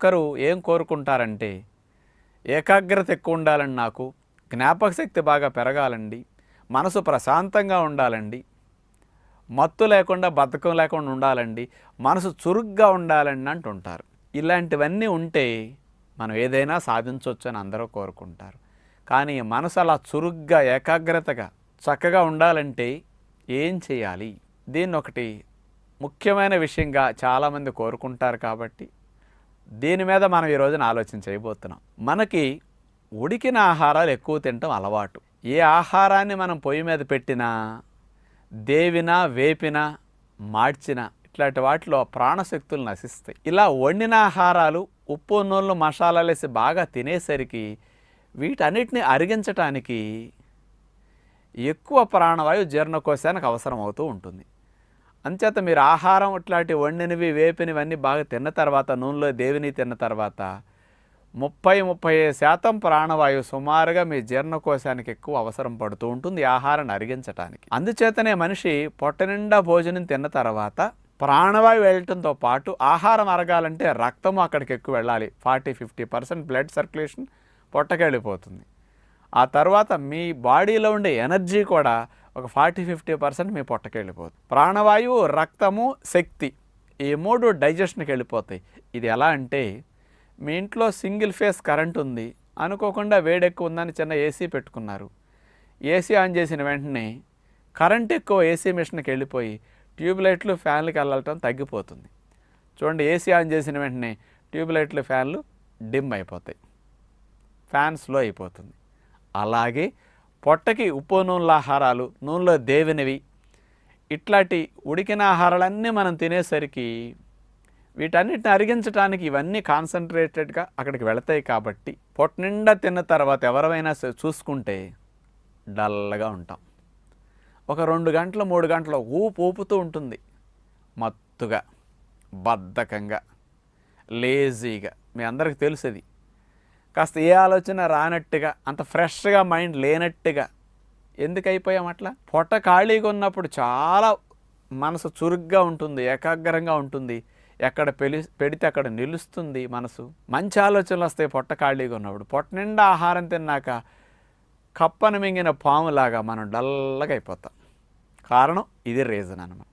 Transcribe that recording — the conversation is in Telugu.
ఒక్కరూ ఏం కోరుకుంటారంటే ఏకాగ్రత ఎక్కువ ఉండాలండి, నాకు జ్ఞాపక శక్తి బాగా పెరగాలండి, మనసు ప్రశాంతంగా ఉండాలండి, మత్తు లేకుండా బద్ధకం లేకుండా ఉండాలండి, మనసు చురుగ్గా ఉండాలండి అంటుంటారు. ఇలాంటివన్నీ ఉంటే మనం ఏదైనా సాధించవచ్చు అని అందరూ కోరుకుంటారు. కానీ మనసు అలా చురుగ్గా ఏకాగ్రతగా చక్కగా ఉండాలంటే ఏం చేయాలి? దీన్ని ఒకటి ముఖ్యమైన విషయంగా చాలామంది కోరుకుంటారు. కాబట్టి దీని మీద మనం ఈ రోజున ఆలోచన చేయబోతున్నాం. మనకి ఉడికిన ఆహారాలు ఎక్కువ తినటం అలవాటు. ఏ ఆహారాన్ని మనం పొయ్యి మీద పెట్టినా, దేవినా, వేపినా, మార్చినా ఇట్లాంటి వాటిలో ప్రాణశక్తులు నశిస్తాయి. ఇలా వండిన ఆహారాలు ఉప్పు, నూనెలు, మసాలాలు వేసి బాగా తినేసరికి వీటన్నిటిని అరిగించటానికి ఎక్కువ ప్రాణవాయువు జీర్ణకోశానికి అవసరం అవుతూ ఉంటుంది. అంచేత మీరు ఆహారం ఇట్లాంటి వండినవి, వేపినవన్నీ బాగా తిన్న తర్వాత, నూనెలో దేవిని తిన్న తర్వాత 30-35% ప్రాణవాయువు సుమారుగా మీ జీర్ణకోశానికి ఎక్కువ అవసరం పడుతూ ఉంటుంది ఈ ఆహారాన్ని అరిగించటానికి. అందుచేతనే మనిషి పొట్ట నిండా భోజనం తిన్న తర్వాత ప్రాణవాయువు వెళ్ళటంతో పాటు ఆహారం అరగాలంటే రక్తము అక్కడికి ఎక్కువ వెళ్ళాలి. 40-50% బ్లడ్ సర్క్యులేషన్ పొట్టకెళ్ళిపోతుంది. ఆ తర్వాత మీ బాడీలో ఉండే ఎనర్జీ కూడా ఒక 40-50% మీ పొట్టకెళ్ళిపోతుంది. ప్రాణవాయువు, రక్తము, శక్తి ఈ మూడు డైజెషన్కి వెళ్ళిపోతాయి. ఇది ఎలా అంటే, మీ ఇంట్లో సింగిల్ ఫేస్ కరెంట్ ఉంది, అనుకోకుండా వేడెక్కువ ఉందని చిన్న ఏసీ పెట్టుకున్నారు. ఏసీ ఆన్ చేసిన వెంటనే కరెంట్ ఎక్కువ ఏసీ మిషన్కి వెళ్ళిపోయి ట్యూబ్లైట్లు, ఫ్యాన్లకి వెళ్ళటం తగ్గిపోతుంది. చూడండి, ఏసీ ఆన్ చేసిన వెంటనే ట్యూబ్లైట్లు, ఫ్యాన్లు డిమ్ అయిపోతాయి, ఫ్యాన్ స్లో అయిపోతుంది. అలాగే పొట్టకి ఉప్పు నూనెల ఆహారాలు, నూనెలో దేవినవి ఇట్లాంటి ఉడికిన ఆహారాలన్నీ మనం తినేసరికి వీటన్నిటిని అరిగించడానికి ఇవన్నీ కాన్సన్ట్రేటెడ్గా అక్కడికి వెళతాయి. కాబట్టి పొట్ట నిండా తిన్న తర్వాత ఎవరైనా చూసుకుంటే డల్గా ఉంటాం. ఒక 2 గంటలు 3 గంటలు ఊపుతూ ఉంటుంది, మత్తుగా, బద్ధకంగా, లేజీగా. మీ అందరికి తెలుసుది. కాస్త ఏ ఆలోచన రానట్టుగా, అంత ఫ్రెష్గా మైండ్ లేనట్టుగా. ఎందుకు అయిపోయాం అట్లా? పొట్ట ఖాళీగా ఉన్నప్పుడు చాలా మనసు చురుగ్గా ఉంటుంది, ఏకాగ్రంగా ఉంటుంది, ఎక్కడ పెడితే అక్కడ నిలుస్తుంది మనసు. మంచి ఆలోచనలు వస్తాయి పొట్ట ఖాళీగా ఉన్నప్పుడు. పొట్ట నిండా ఆహారం తిన్నాక కప్పను మింగిన పాములాగా మనం డల్లగా అయిపోతాం. కారణం ఇది రీజన్ అన్నమాట.